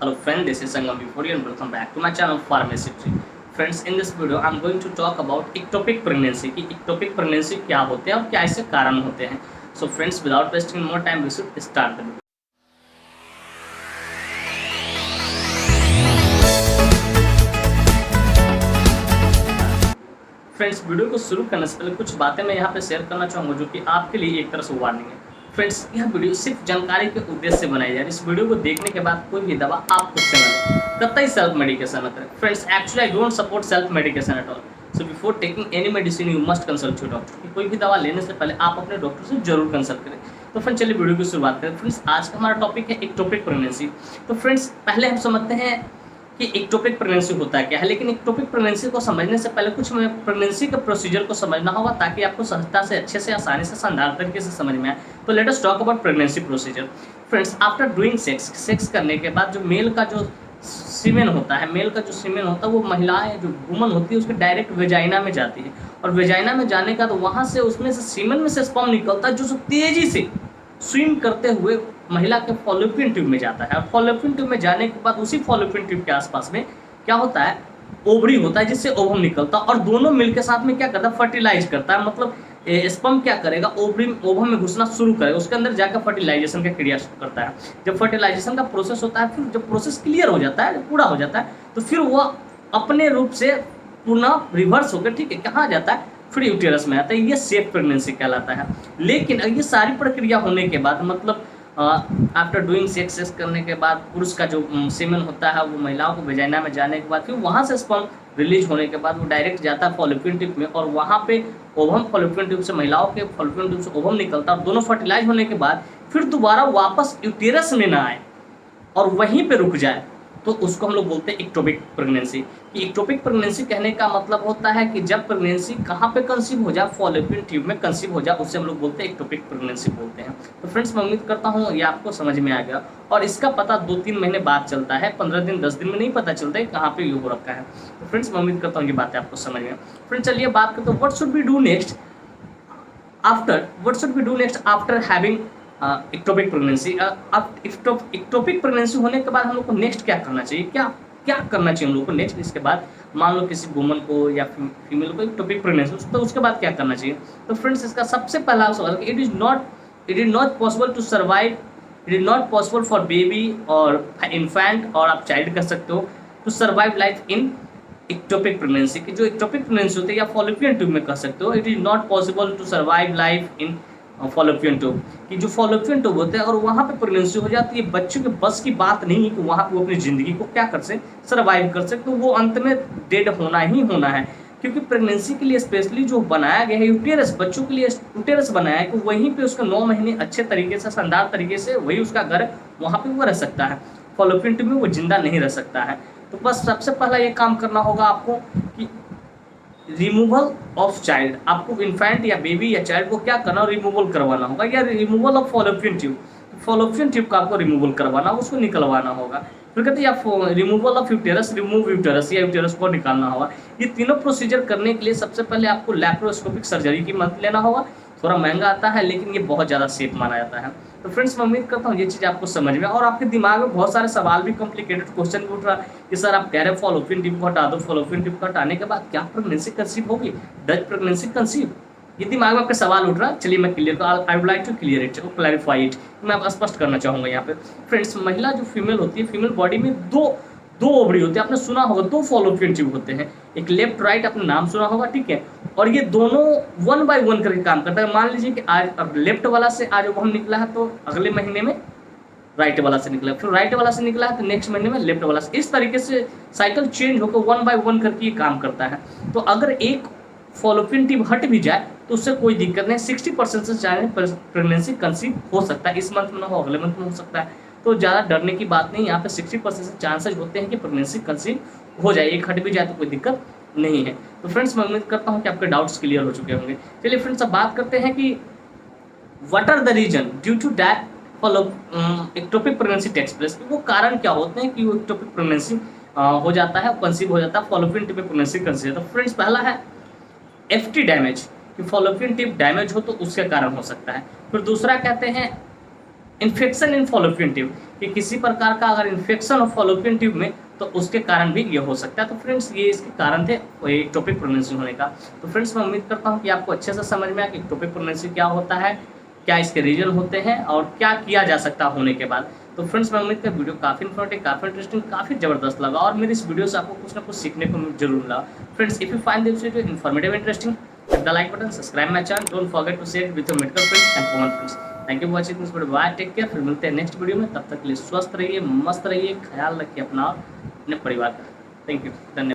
Hello friend, this is Sangam Before and welcome back to my channel Pharmacy Tree. Friends, in this video I'm going to talk about ectopic pregnancy कि ectopic pregnancy क्या होते हैं और क्या इसके कारण होते हैं. So friends, without wasting more time, we should start the video. Friends, video को शुरू करने से पहले कुछ बातें मैं यहाँ पे शेयर करना चाहूँगा जो कि आपके लिए एक तरह से वार्निंग है. फ्रेंड्स, यह वीडियो सिर्फ जानकारी के उद्देश्य से बनाई जा रही है. इस वीडियो को देखने के बाद कोई भी दवा आप खुद से न लें, कतई सेल्फ मेडिकेशन न करें. Friends, actually I don't support self medication at all. So before taking any medicine you must consult your doctor. कोई भी दवा लेने से पहले आप अपने डॉक्टर से जरूर कंसल्ट करें. तो फ्रेंड्स, चलिए वीडियो की शुरुआत करें. फ्रेंड्स, आज का हमारा टॉपिक है एक्टोपिक प्रेगनेंसी. तो फ्रेंड्स, पहले हम समझते हैं कि एक्टोपिक प्रेगनेंसी होता है क्या है. लेकिन एक्टोपिक प्रेगनेंसी को समझने से पहले कुछ हमें प्रेगनेंसी के प्रोसीजर को समझना होगा ताकि आपको सहजता से, अच्छे से, आसानी से, शानदार तरीके से समझ में आए. तो let us talk about pregnancy procedure. Friends, after doing sex करने के बाद जो मेल का जो सीमेन होता है, वो महिलाएं जो वुमन होती है उसके डायरेक्ट वेजाइना में जाती है. और वेजाइना में जाने का तो वहाँ से उसमें से सीमेन में से स्पर्म निकलता है जो तेजी से स्विम करते हुए महिला के फॉलोपियन ट्यूब में जाता है. और फॉलोपियन ट्यूब में जाने के बाद उसी फॉलोपियन ट्यूब के आसपास में क्या होता है, ओवरी होता है जिससे ओवम निकलता है. और दोनों मिलकर साथ में क्या करता है, फर्टिलाइज करता है. मतलब स्पर्म क्या करेगा, ओवम में घुसना शुरू करेगा, उसके अंदर जाकर फर्टिलाइजेशन का क्रिया करता है. जब फर्टिलाइजेशन का प्रोसेस होता है, फिर जब प्रोसेस क्लियर हो जाता है, पूरा हो जाता है, तो फिर वह अपने रूप से पुनः रिवर्स होकर, ठीक है, कहाँ जाता है, फिर यूटेरस में आता है. ये सेफ प्रेगनेंसी कहलाता है. लेकिन ये सारी प्रक्रिया होने के बाद, मतलब आफ्टर डूइंग सेक्स करने के बाद पुरुष का जो सीमेन होता है वो महिलाओं को वेजाइना में जाने के बाद फिर वहाँ से स्पर्म रिलीज होने के बाद वो डायरेक्ट जाता है फॉलोपियन ट्यूब में. और वहाँ पे ओवम, फॉलोपियन ट्यूब से महिलाओं के फॉलोपियन ट्यूब से ओवम निकलता है. और दोनों फर्टिलाइज होने के बाद फिर दोबारा वापस यूटेरस में ना आए और वहीं पे रुक जाए, तो उसको हम लोग बोलते हैं एक्टोपिक प्रेगनेंसी. कि एक्टोपिक प्रेगनेंसी कहने का मतलब होता है कि जब प्रेगनेंसी कहाँ पे कंसीव हो जाए, फॉलोपियन ट्यूब में कंसीव हो जाए, उससे हम लोग बोलते हैं एक्टोपिक प्रेगनेंसी बोलते हैं. तो फ्रेंड्स, मैं उम्मीद करता हूँ ये आपको समझ में आ गया. और इसका पता 2-3 महीने बाद चलता है, 15 दिन 10 दिन में नहीं पता चलता है कहाँ पे ये हो रखा है. तो फ्रेंड्स, मैं उम्मीद करता हूँ ये बातें आपको समझ में. फ्रेंड्स, चलिए बात करते हैं what should be do next after having ectopic pregnancy. Ectopic pregnancy होने के बाद हम लोग को नेक्स्ट क्या करना चाहिए, क्या करना चाहिए हम लोग को नेक्स्ट. इसके बाद मान लो किसी वुमन को या फीमेल को एक्टोपिक प्रेगनेंसी, तो उसके बाद क्या करना चाहिए. तो फ्रेंड्स, इसका सबसे पहला सवाल कि it is not possible for baby और इन्फेंट, और आप चाइल्ड कर सकते हो, to survive life in ectopic pregnancy. की जो एक्टोपिक प्रेगनेंसी होती है या फॉलोपियन ट्यूब में कर सकते हो. It is not possible to survive life in fallopian tube. कि जो फॉलोपियन ट्यूब होते हैं और वहाँ पे प्रेगनेंसी हो जाती है, बच्चों के बस की बात नहीं है कि वहाँ पे वो अपनी ज़िंदगी को क्या कर सकते, सर्वाइव कर सकते. तो वो अंत में डेड होना ही होना है. क्योंकि प्रेगनेंसी के लिए स्पेशली जो बनाया गया है यूटेरस, बच्चों के लिए यूटेरस बनाया है कि वहीं पे उसका 9 महीने अच्छे तरीके से, शानदार तरीके से, वही उसका घर है, वहाँ पे वो रह सकता है. फॉलोपियन ट्यूब में वो जिंदा नहीं रह सकता है. तो बस सबसे पहला ये काम करना होगा आपको कि रिमूवल ऑफ चाइल्ड. आपको इन्फेंट या बेबी या चाइल्ड को क्या करना, रिमूवल करवाना होगा. या removal of Fallopian tube, Fallopian tube का आपको रिमूवल करवाना, उसको निकलवाना होगा. फिर कहते हैं removal of uterus, remove uterus, या यूटेरस को निकालना होगा. ये तीनों प्रोसीजर करने के लिए सबसे पहले आपको लैप्रोस्कोपिक सर्जरी की मदद लेना होगा. थोड़ा महंगा आता है लेकिन ये बहुत ज़्यादा सेफ माना जाता है. तो फ्रेंड्स, मैं उम्मीद करता हूँ ये चीज़ आपको समझ में, और आपके दिमाग में बहुत सारे सवाल भी, कॉम्प्लिकेटेड क्वेश्चन भी उठ रहा है कि सर आप कह रहे हैं फॉलोपियन ट्यूब को हटा दो, फॉलोपियन ट्यूब को हटाने के बाद क्या प्रेगनेंसी कंसीव होगी, डज प्रेगनेंसी कंसीव, ये दिमाग में आपके सवाल उठ रहा है. चलिए मैं clear I would like to clear it, clarify it. मैं आप स्पष्ट करना चाहूँगा यहाँ पे. फ्रेंड्स, महिला जो फीमेल होती है, फीमेल बॉडी में दो ओवरी होते हैं. आपने सुना होगा 2 फॉलोपियन ट्यूब होते हैं, एक लेफ्ट राइट, आपने नाम सुना होगा, ठीक है. और ये दोनों 1 बाय 1 करके काम करता है. मान लीजिए कि आज अब लेफ्ट वाला से आज ओवम निकला है तो अगले महीने में राइट वाला से निकला, फिर राइट वाला से निकला है तो नेक्स्ट महीने में लेफ्ट वाला से. इस तरीके से साइकिल चेंज होकर 1 बाय 1 करके ये काम करता है. तो अगर एक फॉलोपियन ट्यूब हट भी जाए तो उससे कोई दिक्कत नहीं. 60% से चाहे प्रेगनेंसी कंसीव हो सकता है. इस मंथ में ना हो, अगले मंथ में हो सकता है. तो ज़्यादा डरने की बात नहीं. यहाँ पे 60% से चांसेस होते हैं कि प्रेगनेंसी कंसीव हो जाए. एक हट भी जाए तो कोई दिक्कत नहीं है. तो फ्रेंड्स, मैं उम्मीद करता हूँ कि आपके डाउट्स क्लियर हो चुके होंगे. चलिए फ्रेंड्स, अब बात करते हैं कि what are the reason due to that ectopic pregnancy takes place. वो कारण क्या होते हैं कि वो एक्टोपिक प्रेगनेंसी हो जाता है, कंसीव हो जाता है, फॉलोपियन ट्यूब में प्रेगनेंसी कंसीव. तो फ्रेंड्स, पहला है एफटी डैमेज, कि फॉलोपियन ट्यूब डैमेज हो तो उसके कारण हो सकता है. फिर दूसरा कहते हैं इन्फेक्शन इन फॉलोपियन ट्यूब, कि किसी प्रकार का अगर इन्फेक्शन हो फॉलोपियन ट्यूब में तो उसके कारण भी ये हो सकता है। तो फ्रेंड्स ये इसके कारण थे एक्टोपिक प्रेगनेंसी होने का। तो फ्रेंड्स मैं उम्मीद करता हूँ कि आपको अच्छे से समझ में आया कि एक्टोपिक प्रेगनेंसी क्या होता है, क्या इसके रीजन होते हैं और क्या किया जा सकता होने के बाद। तो फ्रेंड्स मैं उम्मीद कर वीडियो काफ़ी इन्फॉर्मेटिव, काफ़ी इंटरेस्टिंग, काफ़ी ज़बरदस्त लगा और मेरी इस वीडियो से आपको कुछ ना कुछ सीखने को जरूर मिला। Friends if you find this video informative interesting, hit the like button, subscribe my channel, don't forget to share it with your medical friends and women friends. Thank you for watching this video, bye, take care. फिर मिलते हैं next video में, तब तक के लिए स्वस्थ रहिए, मस्त रहिए, ख्याल रखिए अपना और अपने परिवार का। थैंक यू, धन्यवाद।